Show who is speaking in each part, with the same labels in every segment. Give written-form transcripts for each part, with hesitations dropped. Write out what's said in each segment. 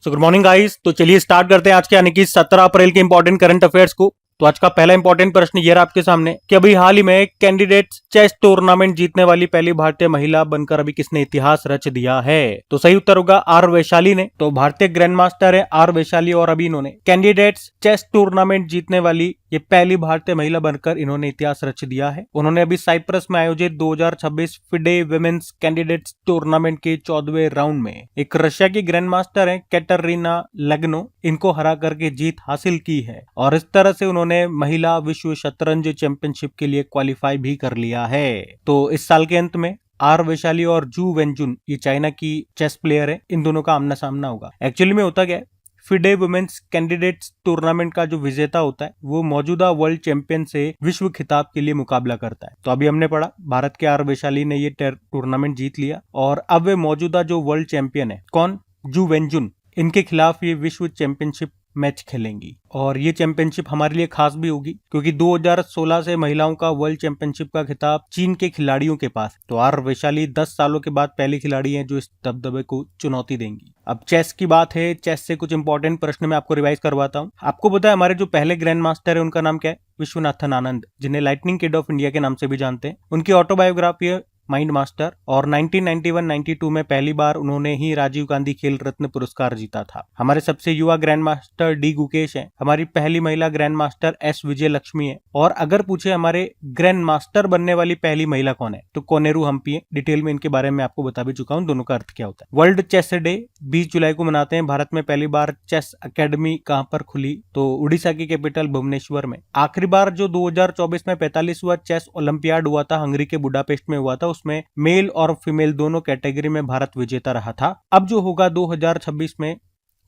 Speaker 1: So good morning guys. तो चलिए start करते हैं आज के यानी कि 17 अप्रैल के इंपॉर्टेंट करंट अफेयर्स को। तो आज का पहला इंपॉर्टेंट प्रश्न ये रहा आपके सामने कि अभी हाल ही में कैंडिडेट्स चेस टूर्नामेंट जीतने वाली पहली भारतीय महिला बनकर अभी किसने इतिहास रच दिया है। तो सही उत्तर होगा आर वैशाली ने। तो भारतीय ग्रैंड मास्टर है आर वैशाली और अभी इन्होंने कैंडिडेट्स चेस टूर्नामेंट जीतने वाली ये पहली भारतीय महिला बनकर इन्होंने इतिहास रच दिया है। उन्होंने अभी साइप्रस में आयोजित 2026 फिडे विमेन्स कैंडिडेट्स टूर्नामेंट के 14वें राउंड में एक रशिया की ग्रैंड मास्टर है कैटरीना लेग्नो, इनको हरा करके जीत हासिल की है और इस तरह से उन्होंने महिला विश्व शतरंज चैंपियनशिप के लिए क्वालिफाई भी कर लिया है। तो इस साल के अंत में आर वैशाली और जू वेंजुन, ये चाइना की चेस प्लेयर है, इन दोनों का आमना सामना होगा। एक्चुअली में होता क्या है, फिडे वुमेन्स कैंडिडेट्स टूर्नामेंट का जो विजेता होता है वो मौजूदा वर्ल्ड चैंपियन से विश्व खिताब के लिए मुकाबला करता है। तो अभी हमने पढ़ा भारत के आर वैशाली ने ये टूर्नामेंट जीत लिया और अब वे मौजूदा जो वर्ल्ड चैंपियन है कौन, जू वेंजुन, इनके खिलाफ ये विश्व चैंपियनशिप मैच खेलेंगी। और ये चैंपियनशिप हमारे लिए खास भी होगी क्योंकि 2016 से महिलाओं का वर्ल्ड चैंपियनशिप का खिताब चीन के खिलाड़ियों के पास। तो आर वैशाली 10 सालों के बाद पहली खिलाड़ी हैं जो इस दबदबे को चुनौती देंगी। अब चेस की बात है, चेस से कुछ इंपॉर्टेंट प्रश्न मैं आपको रिवाइज करवाता हूँ। आपको पता है हमारे जो पहले ग्रैंड मास्टर है उनका नाम क्या है, विश्वनाथन आनंद, जिन्हें लाइटनिंग किड ऑफ इंडिया के नाम से भी जानते हैं। उनकी ऑटोबायोग्राफी है माइंड मास्टर और 1991-92 में पहली बार उन्होंने ही राजीव गांधी खेल रत्न पुरस्कार जीता था। हमारे सबसे युवा ग्रैंड मास्टर डी गुकेश हैं। हमारी पहली महिला ग्रैंड मास्टर एस विजय लक्ष्मी है। और अगर पूछे हमारे ग्रैंड मास्टर बनने वाली पहली महिला कौन है तो कोनेरू हम्पी है। डिटेल में इनके बारे में आपको बता भी चुका हूं, दोनों का अर्थ क्या होता है। वर्ल्ड चेस डे 20 जुलाई को मनाते हैं। भारत में पहली बार चेस अकेडमी कहां पर खुली तो उड़ीसा की कैपिटल भुवनेश्वर में। आखिरी बार जो 2024 में 45वां चेस ओलंपियाड हुआ था, हंगरी के बुडापेस्ट में हुआ था, उसमें मेल और फीमेल दोनों कैटेगरी में भारत विजेता रहा था। अब जो होगा 2026 में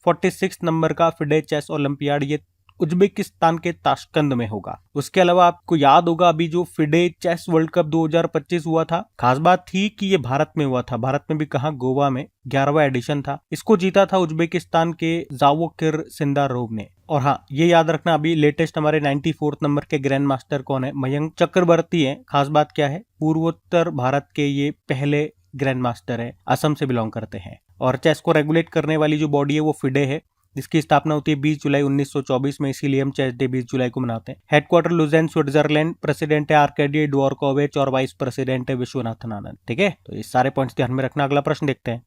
Speaker 1: 46 नंबर का फिडे चेस ओलंपियाड, ये उज्बेकिस्तान के ताशकंद में होगा। उसके अलावा आपको याद होगा अभी जो फिडे चेस वर्ल्ड कप 2025 हुआ था, खास बात थी कि ये भारत में हुआ था। भारत में भी कहा, गोवा में 11वां एडिशन था। इसको जीता था उज्बेकिस्तान के जावोकिर सिंदारोव ने। और हाँ, ये याद रखना अभी लेटेस्ट हमारे 94 नंबर के ग्रैंड मास्टर कौन है, मयंक चक्रवर्ती है। खास बात क्या है, पूर्वोत्तर भारत के ये पहले ग्रैंड मास्टर है, असम से बिलोंग करते हैं। और चेस को रेगुलेट करने वाली जो बॉडी है वो फिडे है, जिसकी स्थापना होती है 20 जुलाई 1924 में, इसीलिए हम चेस डे 20 जुलाई को मनाते हैं। हेडक्वार्टर लुजेन स्विट्जरलैंड, प्रेसिडेंट है आर्केडी ड्वोरकोविच और वाइस प्रेसिडेंट है विश्वनाथन आनंद। ठीक है, तो ये सारे पॉइंट्स ध्यान में रखना। अगला प्रश्न देखते हैं।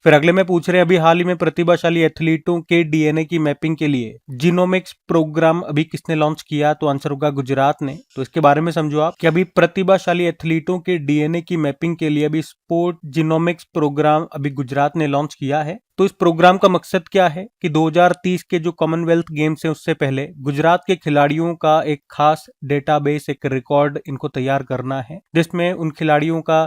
Speaker 1: फिर अगले में पूछ रहे हैं अभी हाल ही में प्रतिभाशाली एथलीटों के डीएनए की मैपिंग के लिए जीनोमिक्स प्रोग्राम अभी किसने लॉन्च किया, तो आंसर होगा गुजरात ने। तो इसके बारे में समझो आप कि अभी प्रतिभाशाली एथलीटों के डीएनए की मैपिंग के लिए अभी स्पोर्ट जीनोमिक्स प्रोग्राम अभी गुजरात ने लॉन्च किया है। तो इस प्रोग्राम का मकसद क्या है कि 2030 के जो कॉमनवेल्थ गेम्स हैं उससे पहले गुजरात के खिलाड़ियों का एक खास डेटाबेस, एक रिकॉर्ड इनको तैयार करना है, जिसमें उन खिलाड़ियों का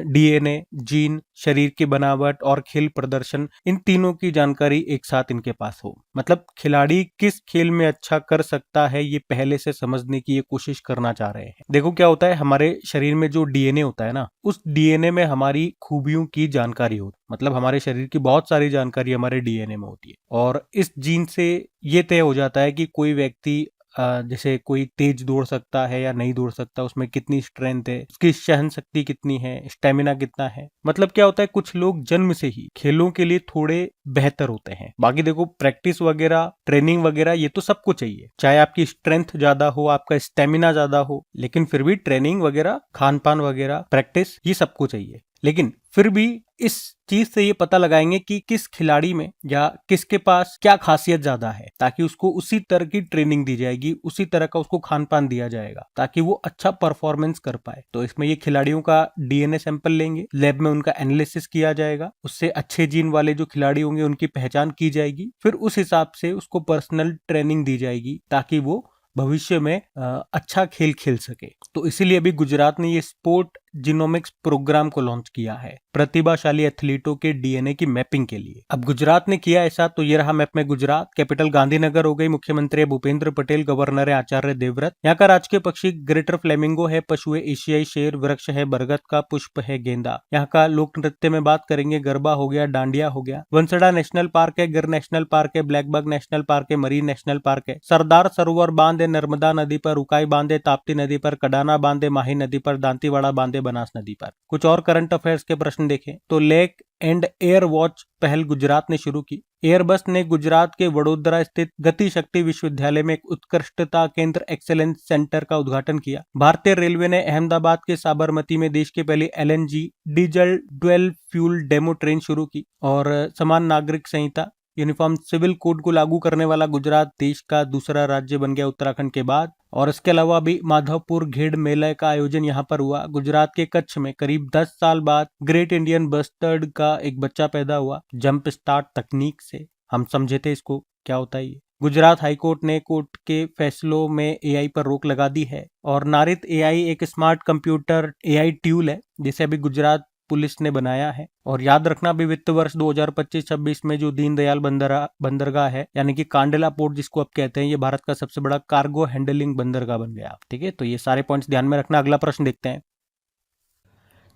Speaker 1: डीएनए, जीन, शरीर की बनावट और खेल प्रदर्शन, इन तीनों की जानकारी एक साथ इनके पास हो। मतलब खिलाड़ी किस खेल में अच्छा कर सकता है ये पहले से समझने की ये कोशिश करना चाह रहे हैं। देखो क्या होता है, हमारे शरीर में जो डीएनए होता है ना, उस डीएनए में हमारी खूबियों की जानकारी होती है। मतलब हमारे शरीर की बहुत सारी जानकारी हमारे डीएनए में होती है और इस जीन से ये तय हो जाता है कि कोई व्यक्ति जैसे कोई तेज दौड़ सकता है या नहीं दौड़ सकता, उसमें कितनी स्ट्रेंथ है, उसकी सहन शक्ति कितनी है, स्टेमिना कितना है। मतलब क्या होता है, कुछ लोग जन्म से ही खेलों के लिए थोड़े बेहतर होते हैं। बाकी देखो प्रैक्टिस वगैरह, ट्रेनिंग वगैरह ये तो सबको चाहिए, चाहे आपकी स्ट्रेंथ ज्यादा हो, आपका स्टेमिना ज्यादा हो, लेकिन फिर भी ट्रेनिंग वगैरह, खान पान वगैरह, प्रैक्टिस, ये सबको चाहिए। लेकिन फिर भी इस चीज से ये पता लगाएंगे कि किस खिलाड़ी में या किसके पास क्या खासियत ज्यादा है, ताकि उसको उसी तरह की ट्रेनिंग दी जाएगी, उसी तरह का उसको खान पान दिया जाएगा ताकि वो अच्छा परफॉर्मेंस कर पाए। तो इसमें ये खिलाड़ियों का डीएनए सैंपल लेंगे, लैब में उनका एनालिसिस किया जाएगा, उससे अच्छे जीन वाले जो खिलाड़ी होंगे उनकी पहचान की जाएगी, फिर उस हिसाब से उसको पर्सनल ट्रेनिंग दी जाएगी ताकि वो भविष्य में अच्छा खेल खेल सके। तो इसीलिए अभी गुजरात ने ये स्पोर्ट जीनोमिक्स प्रोग्राम को लॉन्च किया है प्रतिभाशाली एथलीटों के डीएनए की मैपिंग के लिए। अब गुजरात ने किया ऐसा, तो ये रहा मैप में गुजरात। कैपिटल गांधीनगर हो गई, मुख्यमंत्री भूपेंद्र पटेल, गवर्नर है आचार्य देवव्रत। यहाँ का राजकीय पक्षी ग्रेटर फ्लेमिंगो है, पशु है एशियाई शेर, वृक्ष है बरगद का, पुष्प है गेंदा। यहाँ का लोक नृत्य में बात करेंगे, गरबा हो गया, डांडिया हो गया। वंसड़ा नेशनल पार्क है, गिर नेशनल पार्क है, ब्लैकबक नेशनल पार्क है, मरीन नेशनल पार्क है। सरदार सरोवर बांध है नर्मदा नदी पर, उकाई बांध है ताप्ती नदी पर, कडाना बांध है माही नदी पर, दांतीवाड़ा बांध है थे बनास नदी पर। कुछ और करंट अफेयर्स के प्रश्न देखें तो लेक एंड एयर वॉच पहल गुजरात ने शुरू की। एयरबस ने गुजरात के वडोदरा स्थित गति शक्ति विश्वविद्यालय में एक उत्कृष्टता केंद्र एक्सेलेंस सेंटर का उद्घाटन किया। भारतीय रेलवे ने अहमदाबाद के साबरमती में देश की पहली LNG diesel dual fuel demo train शुरू की। और समान नागरिक संहिता यूनिफॉर्म सिविल कोड को लागू करने वाला गुजरात देश का दूसरा राज्य बन गया उत्तराखंड के बाद। और इसके अलावा भी माधवपुर घेड़ मेले का आयोजन यहाँ पर हुआ। गुजरात के कच्छ में करीब 10 साल बाद ग्रेट इंडियन बस्टर्ड का एक बच्चा पैदा हुआ जंप स्टार्ट तकनीक से। हम समझे थे इसको क्या होता है ये। गुजरात हाईकोर्ट ने कोर्ट के फैसलों में AI पर रोक लगा दी है। और नारित AI एक स्मार्ट कंप्यूटर AI टूल है जिसे अभी गुजरात पुलिस ने बनाया है। और याद रखना भी वित्त वर्ष 2025-26 में जो दीनदयाल बंदरगाह है यानी कि कांडला पोर्ट जिसको आप कहते हैं, ये भारत का सबसे बड़ा कार्गो हैंडलिंग बंदरगाह बन गया। ठीक है, तो ये सारे पॉइंट्स ध्यान में रखना। अगला प्रश्न देखते हैं।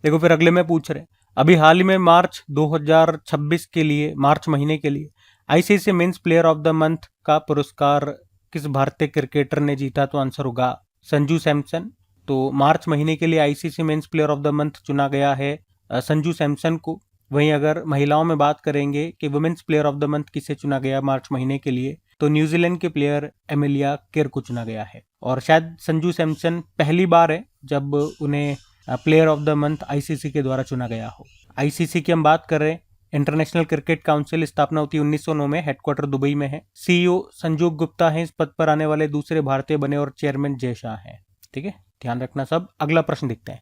Speaker 1: देखो फिर अगले में पूछ रहे अभी हाल ही में मार्च 2026 के लिए, मार्च महीने के लिए ICC men's player of the month का पुरस्कार किस भारतीय क्रिकेटर ने जीता? तो आंसर होगा संजू सैमसन। तो मार्च महीने के लिए ICC men's player of the month चुना गया है संजू सैमसन को। वहीं अगर महिलाओं में बात करेंगे कि women's player of the month किसे चुना गया मार्च महीने के लिए, तो न्यूजीलैंड के प्लेयर एमिलिया केर को चुना गया है। और शायद संजू सैमसन पहली बार है जब उन्हें player of the month ICC के द्वारा चुना गया हो। ICC की हम बात कर रहे हैं, इंटरनेशनल क्रिकेट काउंसिल, स्थापना होती है 1909 में, हेडक्वार्टर दुबई में है। CEO संजोग गुप्ता हैं, इस पद पर आने वाले दूसरे भारतीय बने। और चेयरमैन जय शाह हैं। ठीक है, ध्यान रखना सब। अगला प्रश्न देखते हैं।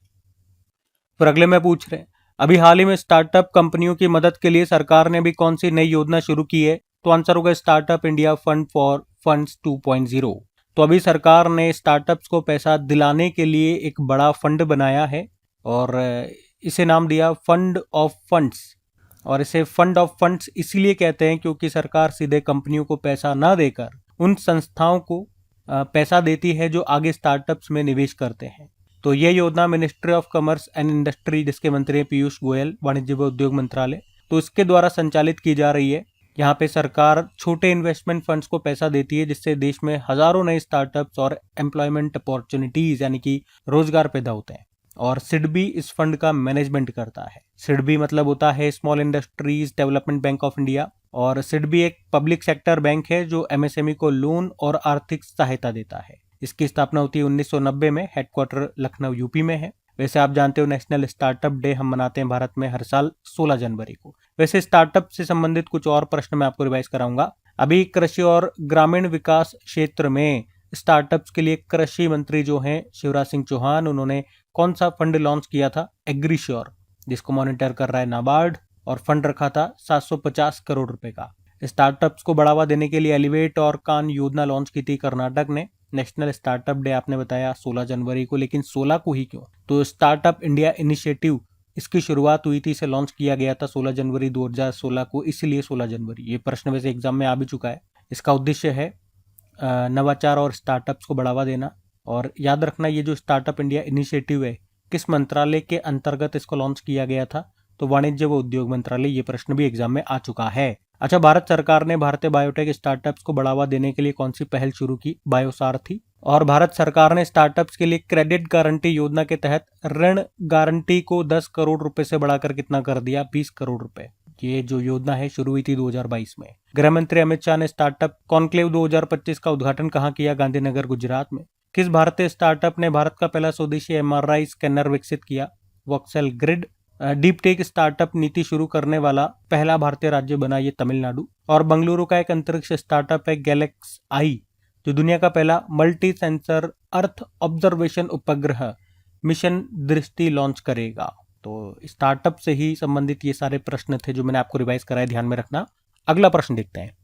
Speaker 1: फिर अगले में पूछ रहे हैं अभी हाल ही में स्टार्टअप कंपनियों की मदद के लिए सरकार ने भी कौन सी नई योजना शुरू की है? तो आंसर होगा startup India fund for funds 2.0। तो अभी सरकार ने स्टार्टअप्स को पैसा दिलाने के लिए एक बड़ा फंड बनाया है और इसे नाम दिया फंड ऑफ फंड्स। और इसे फंड ऑफ फंड्स इसलिए कहते हैं क्योंकि सरकार सीधे कंपनियों को पैसा ना देकर उन संस्थाओं को पैसा देती है जो आगे स्टार्टअप्स में निवेश करते हैं। तो ये योजना ministry of commerce and industry, जिसके मंत्री हैं पीयूष गोयल, वाणिज्य व उद्योग मंत्रालय, तो इसके द्वारा संचालित की जा रही है। यहाँ पे सरकार छोटे इन्वेस्टमेंट फंड्स को पैसा देती है जिससे देश में हजारों नए स्टार्टअप्स और एम्प्लॉयमेंट अपॉर्चुनिटीज यानी कि रोजगार पैदा होते हैं। और सिडबी इस फंड का मैनेजमेंट करता है। सिडबी मतलब होता है small industries development bank of India. और सिडबी एक पब्लिक सेक्टर बैंक है जो MSME को लोन और आर्थिक सहायता देता है। इसकी स्थापना होती है 1990 में, हेडक्वार्टर लखनऊ UP में है। वैसे आप जानते हो नेशनल स्टार्टअप डे हम मनाते हैं भारत में हर साल 16 जनवरी को। वैसे स्टार्टअप से संबंधित कुछ और प्रश्न मैं आपको रिवाइज कराऊंगा। अभी कृषि और ग्रामीण विकास क्षेत्र में स्टार्टअप्स के लिए कृषि मंत्री जो हैं शिवराज सिंह चौहान, उन्होंने कौन सा फंड लॉन्च किया था? एग्रीश्योर, जिसको मॉनिटर कर रहा है नाबार्ड। और फंड रखा था 750 करोड़ रुपए का। स्टार्टअप्स को बढ़ावा देने के लिए एलिवेट और कान योजना लॉन्च की थी कर्नाटक ने। नेशनल स्टार्टअप डे आपने बताया 16 जनवरी को, लेकिन 16 को ही क्यों? तो स्टार्टअप इंडिया इनिशिएटिव, इसकी शुरुआत हुई थी, इसे लॉन्च किया गया था 16 जनवरी 2016 को, इसलिए 16 जनवरी। ये प्रश्न वैसे एग्जाम में आ भी चुका है। इसका उद्देश्य है नवाचार और स्टार्टअप्स को बढ़ावा देना। और याद रखना ये जो स्टार्टअप इंडिया इनिशिएटिव है किस मंत्रालय के अंतर्गत इसको लॉन्च किया गया था? तो वाणिज्य व उद्योग मंत्रालय। ये प्रश्न भी एग्जाम में आ चुका है। अच्छा, भारत सरकार ने भारतीय बायोटेक स्टार्टअप्स को बढ़ावा देने के लिए कौन सी पहल शुरू की? बायोसारथी। और भारत सरकार ने स्टार्टअप्स के लिए क्रेडिट गारंटी योजना के तहत ऋण गारंटी को 10 करोड़ रुपए से बढ़ाकर कितना कर दिया? 20 करोड़ रुपए। ये जो योजना है शुरू हुई थी 2022 में। गृह मंत्री अमित शाह ने स्टार्टअप कॉन्क्लेव 2025 का उद्घाटन कहाँ किया? गांधीनगर, गुजरात में। किस भारतीय स्टार्टअप ने भारत का पहला स्वदेशी MRI स्कैनर विकसित किया? Voxel grid. Deep tech startup नीति शुरू करने वाला पहला भारतीय राज्य बना ये तमिलनाडु। और बंगलुरु का एक अंतरिक्ष स्टार्टअप है गैलेक्स आई, जो दुनिया का पहला मल्टी सेंसर अर्थ ऑब्जर्वेशन उपग्रह मिशन दृष्टि लॉन्च करेगा। तो स्टार्टअप से ही संबंधित ये सारे प्रश्न थे जो मैंने आपको रिवाइज कराए, ध्यान में रखना। अगला प्रश्न देखते हैं।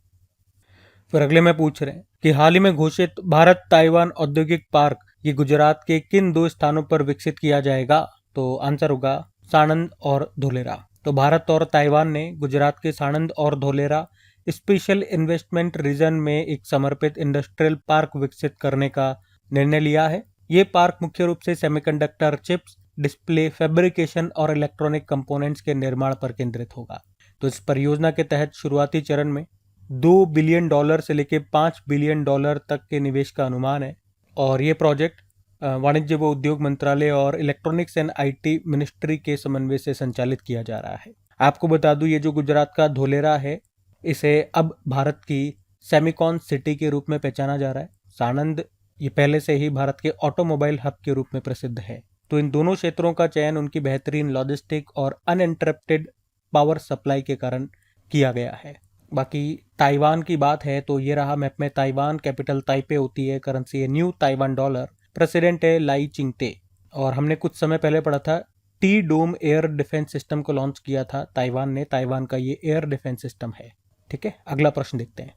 Speaker 1: फिर अगले में पूछ रहे हैं कि हाल ही में घोषित भारत ताइवान औद्योगिक पार्क ये गुजरात के किन 2 स्थानों पर विकसित किया जाएगा? तो आंसर होगा साणंद और धोलेरा। तो भारत और ताइवान ने गुजरात के साणंद और धोलेरा स्पेशल इन्वेस्टमेंट रीजन में एक समर्पित इंडस्ट्रियल पार्क विकसित करने का निर्णय लिया है। ये पार्क मुख्य रूप से सेमीकंडक्टर चिप्स, डिस्प्ले, फैब्रिकेशन और इलेक्ट्रॉनिक कंपोनेंट्स के निर्माण पर केंद्रित होगा। तो इस परियोजना के तहत शुरुआती चरण में $2 बिलियन से लेकर $5 बिलियन तक के निवेश का अनुमान है। और ये प्रोजेक्ट वाणिज्य व उद्योग मंत्रालय और इलेक्ट्रॉनिक्स एंड आईटी मिनिस्ट्री के समन्वय से संचालित किया जा रहा है। आपको बता दूं, ये जो गुजरात का धोलेरा है, इसे अब भारत की सेमिकॉन सिटी के रूप में पहचाना जा रहा है। साणंद ये पहले से ही भारत के ऑटोमोबाइल हब के रूप में प्रसिद्ध है। तो इन दोनों क्षेत्रों का चयन उनकी बेहतरीन लॉजिस्टिक और अनइंटरप्टेड पावर सप्लाई के कारण किया गया है। बाकी ताइवान की बात है तो ये रहा मैप में ताइवान, कैपिटल ताइपे होती है, करेंसी है न्यू ताइवान डॉलर, प्रेसिडेंट है लाई चिंगते। और हमने कुछ समय पहले पढ़ा था टी डोम एयर डिफेंस सिस्टम को लॉन्च किया था ताइवान ने। ताइवान का ये एयर डिफेंस सिस्टम है। ठीक है, अगला प्रश्न देखते हैं।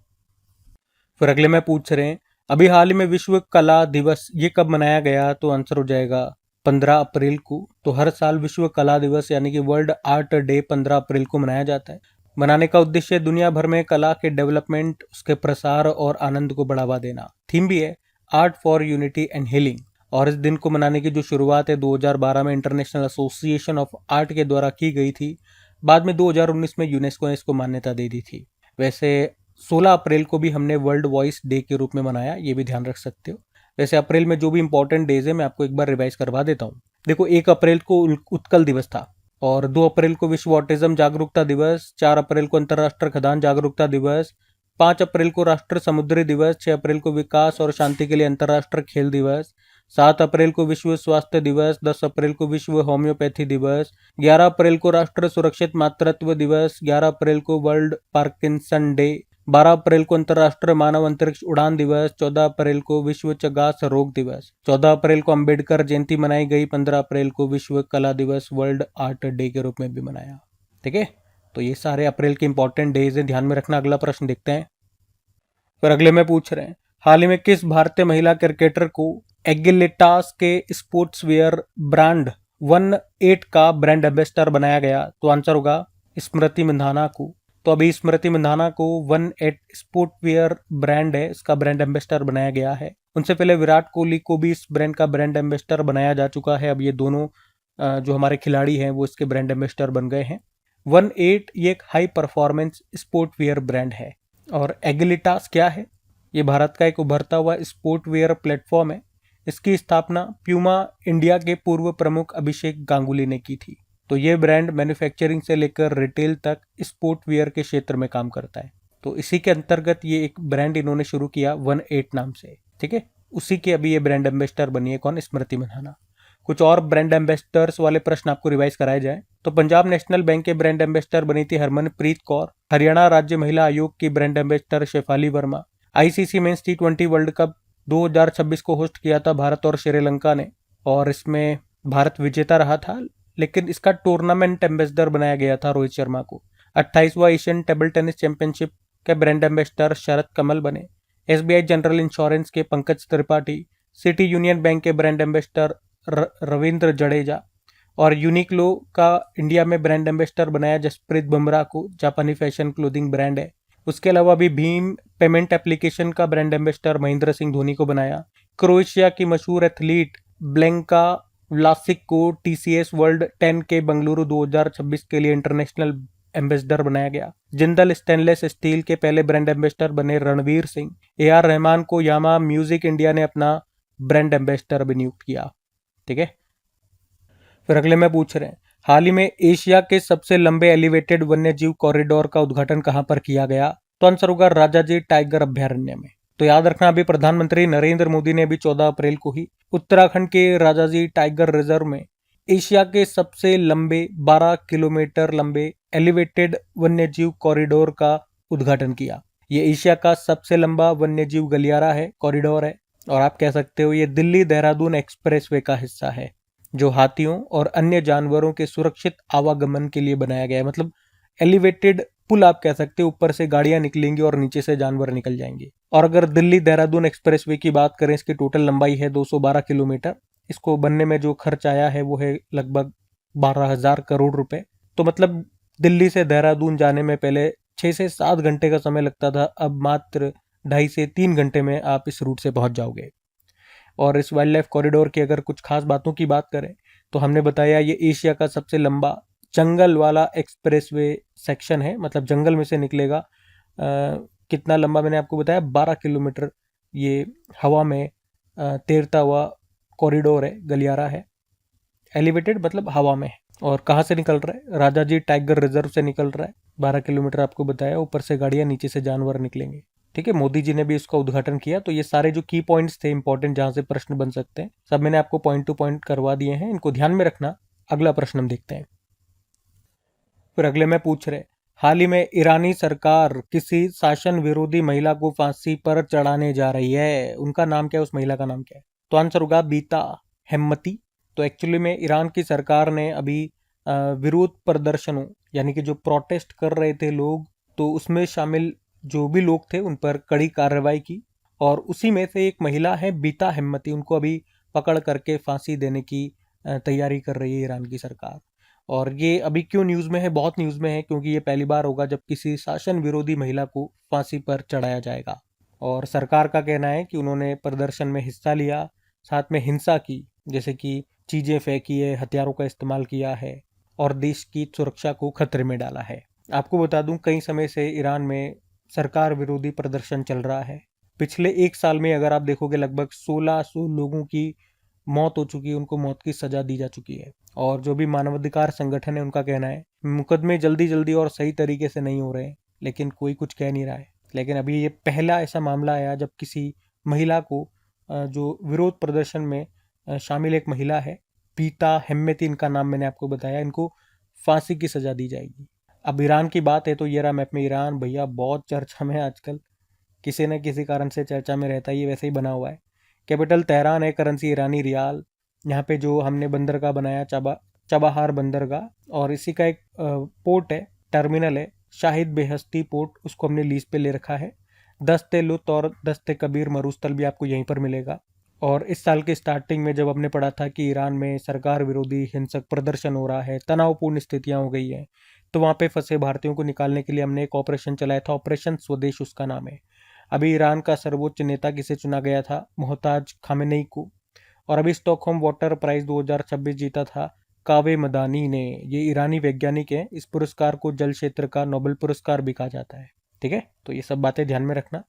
Speaker 1: फिर अगले में पूछ रहे हैं अभी हाल ही में विश्व कला दिवस ये कब मनाया गया, तो आंसर हो जाएगा 15 अप्रैल को। तो हर साल विश्व कला दिवस यानी कि वर्ल्ड आर्ट डे 15 अप्रैल को मनाया जाता है। मनाने का उद्देश्य दुनिया भर में कला के डेवलपमेंट, उसके प्रसार और आनंद को बढ़ावा देना। थीम भी है art for unity and healing. और इस दिन को मनाने की जो शुरुआत है 2012 में इंटरनेशनल एसोसिएशन ऑफ आर्ट के द्वारा की गई थी। बाद में 2019 में यूनेस्को ने इसको मान्यता दे दी थी। वैसे 16 अप्रैल को भी हमने वर्ल्ड वॉइस डे के रूप में मनाया, ये भी ध्यान रख सकते हो। वैसे अप्रैल में जो भी इंपॉर्टेंट डेज है मैं आपको एक बार रिवाइज करवा देता हूँ। देखो, 1 अप्रैल को उत्कल दिवस था, और 2 अप्रैल को विश्व ऑटिज्म जागरूकता दिवस, 4 अप्रैल को अंतर्राष्ट्रीय खदान जागरूकता दिवस, 5 अप्रैल को राष्ट्रीय समुद्री दिवस, 6 अप्रैल को विकास और शांति के लिए अंतर्राष्ट्रीय खेल दिवस, 7 अप्रैल को विश्व स्वास्थ्य दिवस, 10 अप्रैल को विश्व होम्योपैथी दिवस, 11 अप्रैल को राष्ट्रीय सुरक्षित मातृत्व दिवस, 11 अप्रैल को वर्ल्ड पार्किंसन डे, 12 अप्रैल को अंतर्राष्ट्रीय मानव अंतरिक्ष उड़ान दिवस, 14 अप्रैल को विश्व चगास रोग दिवस, 14 अप्रैल को अंबेडकर जयंती मनाई गई, 15 अप्रैल को विश्व कला दिवस वर्ल्ड आर्ट डे के रूप में भी मनाया। ठीक है, तो ये सारे अप्रैल के इंपॉर्टेंट डेज हैं, ध्यान में रखना। अगला प्रश्न देखते हैं। फिर अगले में पूछ रहे हैं हाल ही में किस भारतीय महिला क्रिकेटर को एगिलिटास के स्पोर्ट्स वेयर ब्रांड 1-8 का ब्रांड एम्बेसडर बनाया गया, तो आंसर होगा स्मृति मंधाना को। तो अभी स्मृति मंधाना को 1-8 स्पोर्टवेयर ब्रांड है, इसका ब्रांड एम्बेसडर बनाया गया है। उनसे पहले विराट कोहली को भी इस ब्रांड का ब्रांड एम्बेसडर बनाया जा चुका है। अब ये दोनों जो हमारे खिलाड़ी हैं वो इसके ब्रांड एम्बेसडर बन गए हैं। 1-8 ये एक हाई परफॉर्मेंस स्पोर्टवेयर ब्रांड है। और एगिलिटास क्या है? ये भारत का एक उभरता हुआ स्पोर्टवेयर प्लेटफॉर्म है। इसकी स्थापना प्यूमा इंडिया के पूर्व प्रमुख अभिषेक गांगुली ने की थी। तो ये ब्रांड मैन्युफैक्चरिंग से लेकर रिटेल तक स्पोर्टवेयर के क्षेत्र में काम करता है। तो इसी के अंतर्गत ये एक ब्रांड इन्होंने शुरू किया 1-8 नाम से। ठीक है, उसी के अभी ये ब्रांड एम्बेसडर बनी है कौन? स्मृति मंधाना। कुछ और ब्रांड एम्बेसडर्स वाले प्रश्न आपको रिवाइज कराए जाए तो पंजाब नेशनल बैंक के ब्रांड एम्बेसडर बनी थी हरमनप्रीत कौर। हरियाणा राज्य महिला आयोग की brand ambassador Shafali Verma. ICC men's T20 World Cup 2026 को होस्ट किया था भारत और श्रीलंका ने, और इसमें भारत विजेता रहा था, लेकिन इसका टूर्नामेंट एम्बेसडर बनाया गया था रोहित शर्मा को। 28वां एशियन टेबल टेनिस चैंपियनशिप के ब्रांड एम्बेसडर शरद कमल बने। SBI जनरल इंश्योरेंस के Pankaj Tripathi. City union bank के ब्रांड एम्बेसडर रविंद्र जडेजा। और यूनिक्लो का इंडिया में ब्रांड एम्बेसडर बनाया जसप्रीत बुमराह को, जापानी फैशन क्लोथिंग ब्रांड है। उसके अलावा भी भीम पेमेंट एप्लीकेशन का ब्रांड एम्बेसडर महेंद्र सिंह धोनी को बनाया। क्रोएशिया की मशहूर एथलीट ब्लैंका व्लासिक को TCS वर्ल्ड 10 के बंगलुरु 2026 के लिए इंटरनेशनल एम्बेसडर बनाया गया। जिंदल स्टेनलेस स्टील के पहले ब्रांड एम्बेसडर बने रणवीर सिंह। AR रहमान को यामा म्यूजिक इंडिया ने अपना ब्रांड एम्बेसडर भी नियुक्त किया। ठीक है, फिर अगले में पूछ रहे हैं हाल ही में एशिया के सबसे लंबे एलिवेटेड वन्यजीव कॉरिडोर का उद्घाटन कहां पर किया गया, तो आंसर होगा राजाजी टाइगर अभ्यारण्य में। तो याद रखना अभी प्रधानमंत्री नरेंद्र मोदी ने अभी 14 अप्रैल को ही उत्तराखंड के राजाजी टाइगर रिजर्व में एशिया के सबसे लंबे 12 किलोमीटर लंबे एलिवेटेड वन्यजीव कॉरिडोर का उद्घाटन किया। ये एशिया का सबसे लंबा वन्यजीव गलियारा है, कॉरिडोर है, और आप कह सकते हो ये दिल्ली देहरादून एक्सप्रेसवे का हिस्सा है, जो हाथियों और अन्य जानवरों के सुरक्षित आवागमन के लिए बनाया गया है। मतलब एलिवेटेड पुल आप कह सकते हो, ऊपर से गाड़ियां निकलेंगी और नीचे से जानवर निकल जाएंगे। और अगर दिल्ली देहरादून एक्सप्रेसवे की बात करें, इसकी टोटल लंबाई है 212 किलोमीटर। इसको बनने में जो खर्च आया है वो है लगभग 12,000 करोड़ रुपए। तो मतलब दिल्ली से देहरादून जाने में पहले 6 से 7 घंटे का समय लगता था, अब मात्र 2.5 से 3 घंटे में आप इस रूट से पहुंच जाओगे। और इस वाइल्ड लाइफ कॉरिडोर की अगर कुछ खास बातों की बात करें तो हमने बताया ये एशिया का सबसे लंबा जंगल वाला एक्सप्रेसवे सेक्शन है, मतलब जंगल में से निकलेगा। कितना लंबा मैंने आपको बताया, 12 किलोमीटर ये हवा में तैरता हुआ कॉरिडोर है, गलियारा है। एलिवेटेड मतलब हवा में है। और कहाँ से निकल रहा है? राजाजी टाइगर रिजर्व से निकल रहा है। 12 किलोमीटर आपको बताया, ऊपर से गाड़ियां, नीचे से जानवर निकलेंगे। ठीक है, मोदी जी ने भी इसका उद्घाटन किया। तो ये सारे जो की पॉइंट्स थे इंपॉर्टेंट, जहां से प्रश्न बन सकते हैं, सब मैंने आपको पॉइंट टू पॉइंट करवा दिए हैं, इनको ध्यान में रखना। अगला प्रश्न हम देखते हैं। फिर अगले में पूछ रहे, हाल ही में ईरानी सरकार किसी शासन विरोधी महिला को फांसी पर चढ़ाने जा रही है, उनका नाम क्या है, उस महिला का नाम क्या है? तो आंसर होगा बीता हेम्मती। तो एक्चुअली में ईरान की सरकार ने अभी विरोध प्रदर्शनों, यानी कि जो प्रोटेस्ट कर रहे थे लोग, तो उसमें शामिल जो भी लोग थे उन पर कड़ी कार्रवाई की। और उसी में से एक महिला है बीता हेम्मती, उनको अभी पकड़ करके फांसी देने की तैयारी कर रही है ईरान की सरकार। और ये अभी क्यों न्यूज़ में है? बहुत न्यूज़ में है क्योंकि ये पहली बार होगा जब किसी शासन विरोधी महिला को फांसी पर चढ़ाया जाएगा। और सरकार का कहना है कि उन्होंने प्रदर्शन में हिस्सा लिया, साथ में हिंसा की, जैसे कि चीज़ें फेंकी है, हथियारों का इस्तेमाल किया है और देश की सुरक्षा को खतरे में डाला है। आपको बता दूं, कई समय से ईरान में सरकार विरोधी प्रदर्शन चल रहा है। पिछले एक साल में अगर आप देखोगे, लगभग 1600 लोगों की मौत हो चुकी है, उनको मौत की सजा दी जा चुकी है। और जो भी मानवाधिकार संगठन है, उनका कहना है मुकदमे जल्दी जल्दी और सही तरीके से नहीं हो रहे, लेकिन कोई कुछ कह नहीं रहा है। लेकिन अभी ये पहला ऐसा मामला आया जब किसी महिला को, जो विरोध प्रदर्शन में शामिल एक महिला है, पीता हेम्मती इनका नाम मैंने आपको बताया, इनको फांसी की सजा दी जाएगी। अब ईरान की बात है तो ये रहा मैप में ईरान। भैया बहुत चर्चा में है आजकल, किसी न किसी कारण से चर्चा में रहता है, ये वैसे ही बना हुआ है। कैपिटल तेहरान है, करेंसी ईरानी रियाल। यहाँ पे जो हमने बंदरगाह बनाया, चबाहार बंदरगाह, और इसी का एक पोर्ट है, टर्मिनल है, शाहिद बेहस्ती पोर्ट, उसको हमने लीज पे ले रखा है। दस्ते लुत और दस्ते कबीर मरुस्थल भी आपको यहीं पर मिलेगा। और इस साल के स्टार्टिंग में जब हमने पढ़ा था कि ईरान में सरकार विरोधी हिंसक प्रदर्शन हो रहा है, तनावपूर्ण स्थितियां हो गई हैं, तो वहाँ पे फंसे भारतीयों को निकालने के लिए हमने एक ऑपरेशन चलाया था, ऑपरेशन स्वदेश उसका नाम है। अभी ईरान का सर्वोच्च नेता किसे चुना गया था? मोहताज खामेनेई को। और अभी स्टॉकहोम वाटर प्राइज 2026 जीता था कावे मदानी ने। ये ईरानी वैज्ञानिक है, इस पुरस्कार को जल क्षेत्र का नोबेल पुरस्कार भी कहा जाता है। ठीक है, तो ये सब बातें ध्यान में रखना।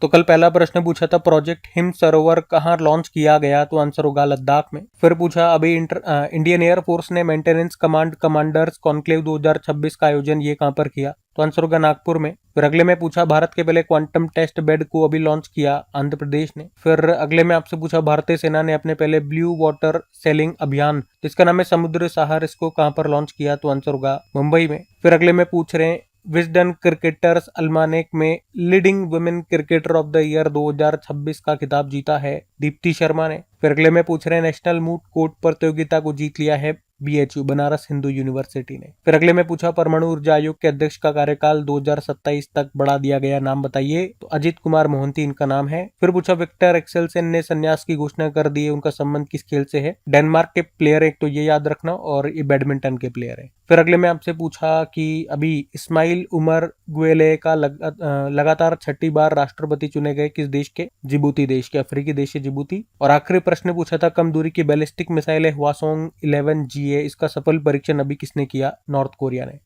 Speaker 1: तो कल पहला प्रश्न पूछा था प्रोजेक्ट हिम सरोवर कहाँ लॉन्च किया गया, तो आंसर होगा लद्दाख में। फिर पूछा अभी इंडियन एयरफोर्स ने मेंटेनेंस कमांड कमांडर्स कॉन्क्लेव 2026 का आयोजन ये कहाँ पर किया, तो आंसर होगा नागपुर में। फिर अगले में पूछा भारत के पहले क्वांटम टेस्ट बेड को अभी लॉन्च किया आंध्र प्रदेश ने। फिर अगले में आपसे पूछा भारतीय सेना ने अपने पहले ब्लू वाटर सेलिंग अभियान, जिसका नाम है समुद्र सहार, इसको कहाँ पर लॉन्च किया, तो आंसर होगा मुंबई में। फिर अगले में पूछ रहे हैं विजडन क्रिकेटर्स अल्मानेक में leading women cricketer of the year 2026 का खिताब जीता है दीप्ति शर्मा ने। फिर अगले में पूछ रहे हैं नेशनल मूट कोर्ट प्रतियोगिता को जीत लिया है BHU बनारस हिंदू यूनिवर्सिटी ने। फिर अगले में पूछा परमाणु ऊर्जा आयोग के अध्यक्ष का कार्यकाल 2027 तक बढ़ा दिया गया, नाम बताइए, तो अजित कुमार मोहंती इनका नाम है। फिर पूछा विक्टर एक्सेलसेन ने संन्यास की घोषणा कर दी है, उनका संबंध किस खेल से है? डेनमार्क के प्लेयर है, तो ये याद रखना, और ये बैडमिंटन के प्लेयर है। फिर अगले में आपसे पूछा कि अभी इस्माइल उमर गुएले का लगातार 6ठी बार राष्ट्रपति चुने गए किस देश के? जिबूती देश के, अफ्रीकी देश है जिबूती। और आखिरी प्रश्न पूछा था कम दूरी की बैलिस्टिक मिसाइल है हवासोंग 11GA, इसका सफल परीक्षण अभी किसने किया? नॉर्थ कोरिया ने।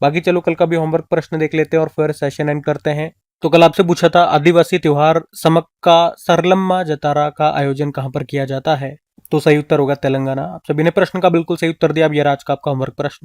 Speaker 1: बाकी चलो कल का भी होमवर्क प्रश्न देख लेते हैं और फिर सेशन एंड करते हैं। तो कल आपसे पूछा था आदिवासी त्योहार समक्का सरलम्मा जतारा का आयोजन कहां पर किया जाता है, तो सही उत्तर होगा तेलंगाना। आप सभी ने प्रश्न का बिल्कुल सही उत्तर दिया। अब यह आज का आपका होमवर्क प्रश्न।